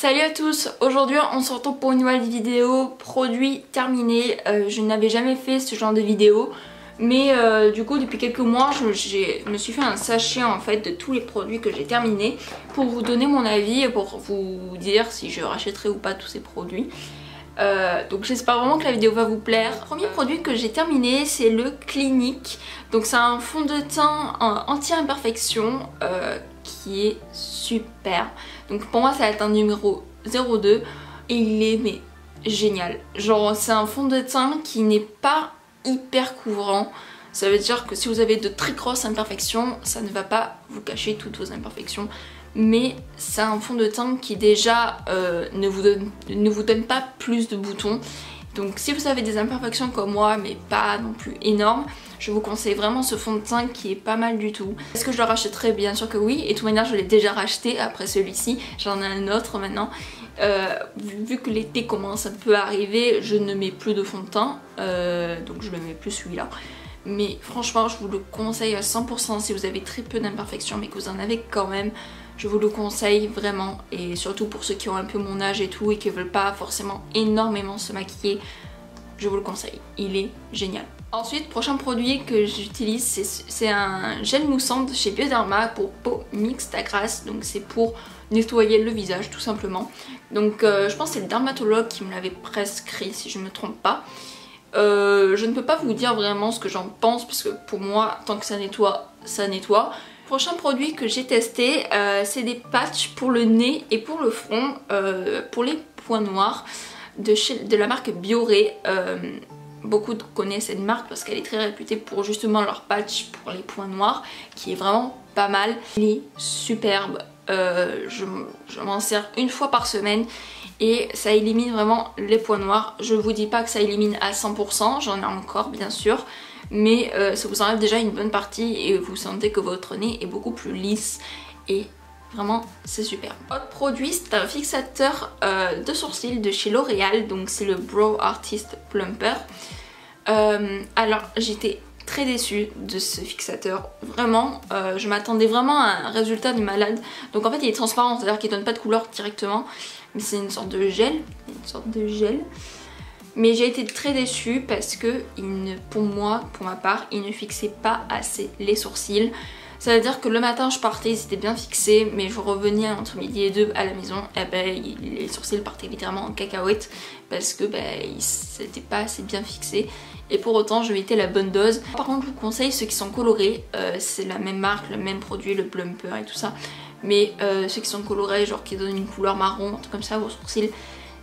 Salut à tous, aujourd'hui on se retrouve pour une nouvelle vidéo produit terminé. Je n'avais jamais fait ce genre de vidéo, mais du coup depuis quelques mois je me suis fait un sachet en fait de tous les produits que j'ai terminés pour vous donner mon avis et pour vous dire si je rachèterai ou pas tous ces produits. Donc j'espère vraiment que la vidéo va vous plaire. Le premier produit que j'ai terminé c'est le Clinique. Donc c'est un fond de teint anti-imperfection qui est super. Donc pour moi ça va être un numéro 02 et il est mais génial. Genre c'est un fond de teint qui n'est pas hyper couvrant. Ça veut dire que si vous avez de très grosses imperfections, ça ne va pas vous cacher toutes vos imperfections. Mais c'est un fond de teint qui déjà ne vous donne pas plus de boutons. Donc si vous avez des imperfections comme moi, mais pas non plus énormes, je vous conseille vraiment ce fond de teint qui est pas mal du tout. Est-ce que je le rachèterai? Bien sûr que oui, et de toute manière je l'ai déjà racheté après celui-ci, j'en ai un autre maintenant. Vu que l'été commence un peu à arriver, je ne mets plus de fond de teint, donc je ne mets plus celui-là. Mais franchement je vous le conseille à 100% si vous avez très peu d'imperfections mais que vous en avez quand même. Je vous le conseille vraiment, et surtout pour ceux qui ont un peu mon âge et tout et qui veulent pas forcément énormément se maquiller, je vous le conseille, il est génial. Ensuite, prochain produit que j'utilise, c'est un gel moussant de chez Bioderma pour peau mixte à grasse, donc c'est pour nettoyer le visage tout simplement. Donc je pense que c'est le dermatologue qui me l'avait prescrit si je ne me trompe pas. Je ne peux pas vous dire vraiment ce que j'en pense parce que pour moi, tant que ça nettoie, ça nettoie. Prochain produit que j'ai testé, c'est des patchs pour le nez et pour le front, pour les points noirs de la marque Bioré. Beaucoup connaissent cette marque parce qu'elle est très réputée pour justement leur patch pour les points noirs qui est vraiment pas mal. Il est superbe, je m'en sers une fois par semaine et ça élimine vraiment les points noirs. Je vous dis pas que ça élimine à 100%, j'en ai encore bien sûr, mais ça vous enlève déjà une bonne partie et vous sentez que votre nez est beaucoup plus lisse et vraiment c'est super. Autre produit, c'est un fixateur de sourcils de chez L'Oréal, donc c'est le Brow Artist Plumper. Alors j'étais très déçue de ce fixateur, vraiment, je m'attendais vraiment à un résultat de malade. Donc en fait il est transparent, c'est à dire qu'il donne pas de couleur directement, mais c'est une sorte de gel, mais j'ai été très déçue parce que pour ma part, il ne fixait pas assez les sourcils. Ça veut dire que le matin je partais, ils étaient bien fixés, mais je revenais entre midi et 2 à la maison, et ben les sourcils partaient littéralement en cacahuète parce que c'était pas assez bien fixé. Et pour autant je mettais la bonne dose. Par contre je vous conseille ceux qui sont colorés, c'est la même marque, le même produit, le plumper et tout ça. Mais ceux qui sont colorés, genre qui donnent une couleur marron, un truc comme ça aux sourcils,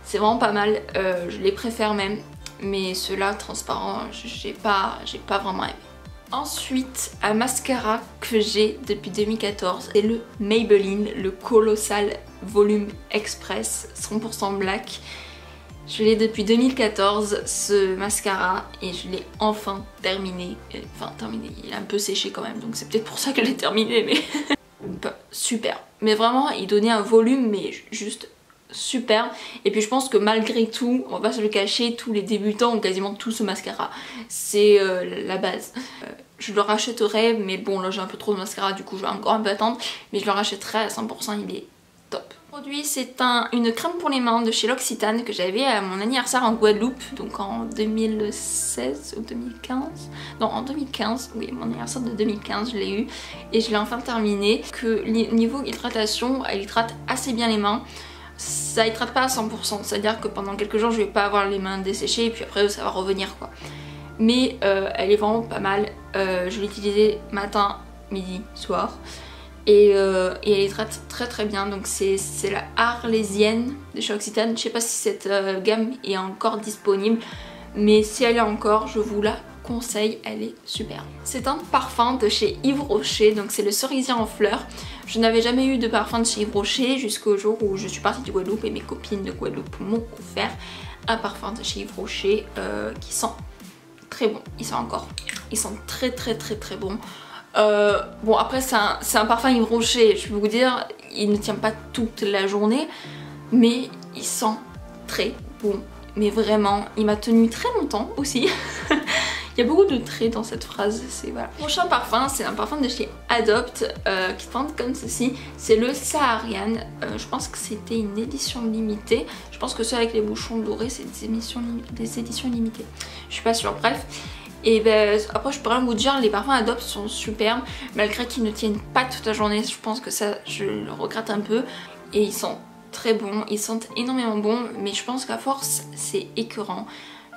c'est vraiment pas mal, je les préfère même. Mais ceux-là transparents, j'ai pas vraiment aimé. Ensuite, un mascara que j'ai depuis 2014, c'est le Maybelline, le Colossal Volume Express 100% black. Je l'ai depuis 2014 ce mascara et je l'ai enfin terminé. Enfin terminé, il est un peu séché quand même, donc c'est peut-être pour ça que je l'ai terminé, mais super. Mais vraiment, il donnait un volume mais juste super. Et puis je pense que malgré tout, on va pas se le cacher, tous les débutants ont quasiment tous ce mascara, c'est la base. Je le rachèterai, mais bon là j'ai un peu trop de mascara, du coup je vais encore un peu attendre, mais je le rachèterai à 100%, il est top. Le produit c'est une crème pour les mains de chez L'Occitane que j'avais à mon anniversaire en Guadeloupe, donc en 2016 ou 2015, non en 2015, oui mon anniversaire de 2015 je l'ai eu et je l'ai enfin terminé. Que niveau hydratation, elle hydrate assez bien les mains. Ça hydrate pas à 100%, c'est à dire que pendant quelques jours je vais pas avoir les mains desséchées et puis après ça va revenir quoi. Mais elle est vraiment pas mal, je l'ai utilisée matin, midi, soir et elle hydrate très très bien. Donc c'est la Arlésienne de chez Occitane, je sais pas si cette gamme est encore disponible, mais si elle est encore je vous la conseille, elle est super. C'est un parfum de chez Yves Rocher, donc c'est le cerisier en fleurs. Je n'avais jamais eu de parfum de chez Yves Rocher jusqu'au jour où je suis partie de Guadeloupe et mes copines de Guadeloupe m'ont offert un parfum de chez Yves Rocher qui sent très bon. Ils sont très bons. Bon après c'est un parfum Yves Rocher, je peux vous dire, il ne tient pas toute la journée, mais il sent très bon. Mais vraiment, il m'a tenu très longtemps aussi. Il y a beaucoup de traits dans cette phrase, c'est voilà. Prochain parfum, c'est un parfum de chez Adopt qui tente comme ceci. C'est le Saharian. Je pense que c'était une édition limitée. Je pense que ceux avec les bouchons dorés, c'est des éditions limitées. Je suis pas sûre, bref. Et ben après je peux rien vous dire, les parfums Adopt sont superbes. Malgré qu'ils ne tiennent pas toute la journée, je pense que ça je le regrette un peu. Et ils sont très bons, ils sentent énormément bons, mais je pense qu'à force c'est écœurant.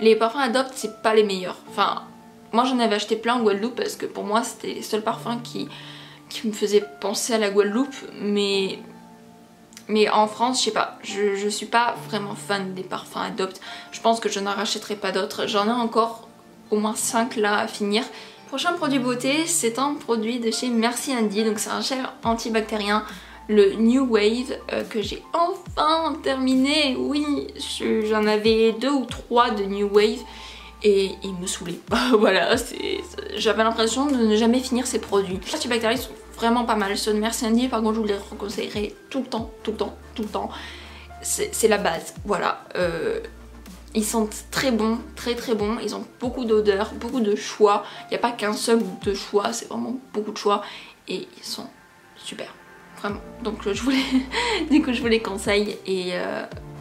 Les parfums Adopt c'est pas les meilleurs. Enfin, moi j'en avais acheté plein en Guadeloupe parce que pour moi c'était les seuls parfums qui me faisaient penser à la Guadeloupe, mais en France, je sais pas, je suis pas vraiment fan des parfums Adopt. Je pense que je n'en rachèterai pas d'autres. J'en ai encore au moins 5 là à finir. Prochain produit beauté, c'est un produit de chez Merci Handy, donc c'est un gel antibactérien, le New Wave, que j'ai enfin terminé. Oui, j'en avais 2 ou 3 de New Wave et il me saoulait. Voilà, j'avais l'impression de ne jamais finir ces produits. Les antibactériens sont vraiment pas mal. Ceux de Merci Handy, par contre, je vous les reconseillerais tout le temps, tout le temps, tout le temps. C'est la base, voilà. Ils sentent très bons, très très bons. Ils ont beaucoup d'odeurs, beaucoup de choix. Il n'y a pas qu'un seul ou 2 choix, c'est vraiment beaucoup de choix. Et ils sont super, vraiment. Donc je vous les, du coup, je vous les conseille et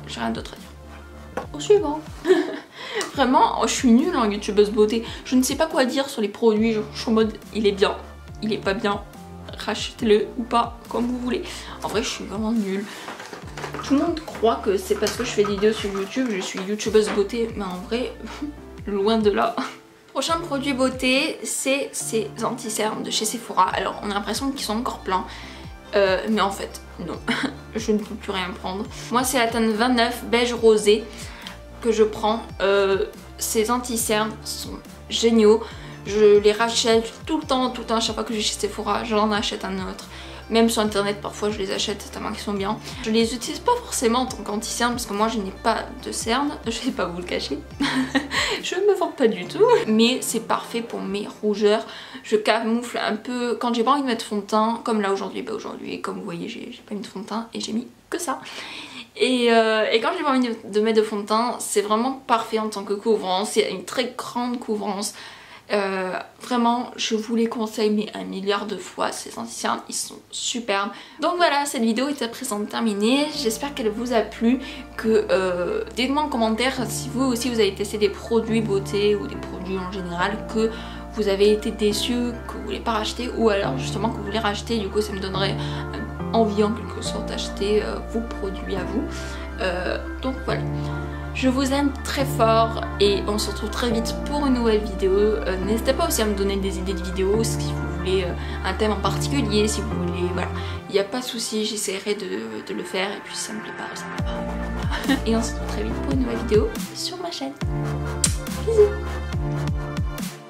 j'ai rien d'autre à dire. Au suivant. Vraiment, je suis nulle en youtubeuse beauté. Je ne sais pas quoi dire sur les produits. Je suis en mode, il est bien, il est pas bien. Rachetez-le ou pas, comme vous voulez. En vrai, je suis vraiment nulle. Tout le monde croit que c'est parce que je fais des vidéos sur YouTube, je suis youtubeuse beauté, mais en vrai, loin de là. Prochain produit beauté, c'est ces anti-cernes de chez Sephora. Alors, on a l'impression qu'ils sont encore pleins, mais en fait, non, je ne peux plus rien prendre. Moi, c'est la teinte 29 beige rosé que je prends. Ces anti-cernes sont géniaux. Je les rachète tout le temps, à chaque fois que je vais chez Sephora, j'en achète un autre. Même sur internet, parfois je les achète tellement qu'ils sont bien. Je les utilise pas forcément en tant qu'anti-cerne parce que moi je n'ai pas de cernes, je vais pas vous le cacher. Je me vante pas du tout. Mais c'est parfait pour mes rougeurs. Je camoufle un peu quand j'ai pas envie de mettre fond de teint, comme là aujourd'hui. Bah aujourd'hui, comme vous voyez, j'ai pas mis de fond de teint et j'ai mis que ça. Et quand j'ai pas envie de mettre de fond de teint, c'est vraiment parfait en tant que couvrance. Il y a une très grande couvrance. Vraiment je vous les conseille mais 1 milliard de fois, ces anti-cernes ils sont superbes. Donc voilà, cette vidéo est à présent terminée, j'espère qu'elle vous a plu, que dites-moi en commentaire si vous aussi vous avez testé des produits beauté ou des produits en général que vous avez été déçus, que vous voulez pas racheter, ou alors justement que vous voulez racheter, du coup ça me donnerait envie en quelque sorte d'acheter vos produits à vous. Donc voilà. Je vous aime très fort et on se retrouve très vite pour une nouvelle vidéo. N'hésitez pas aussi à me donner des idées de vidéos si vous voulez un thème en particulier, si vous voulez, voilà. Il n'y a pas de souci, j'essaierai de le faire et puis si ça me plaît pas, ça me plaît pas. Et on se retrouve très vite pour une nouvelle vidéo sur ma chaîne. Bisous.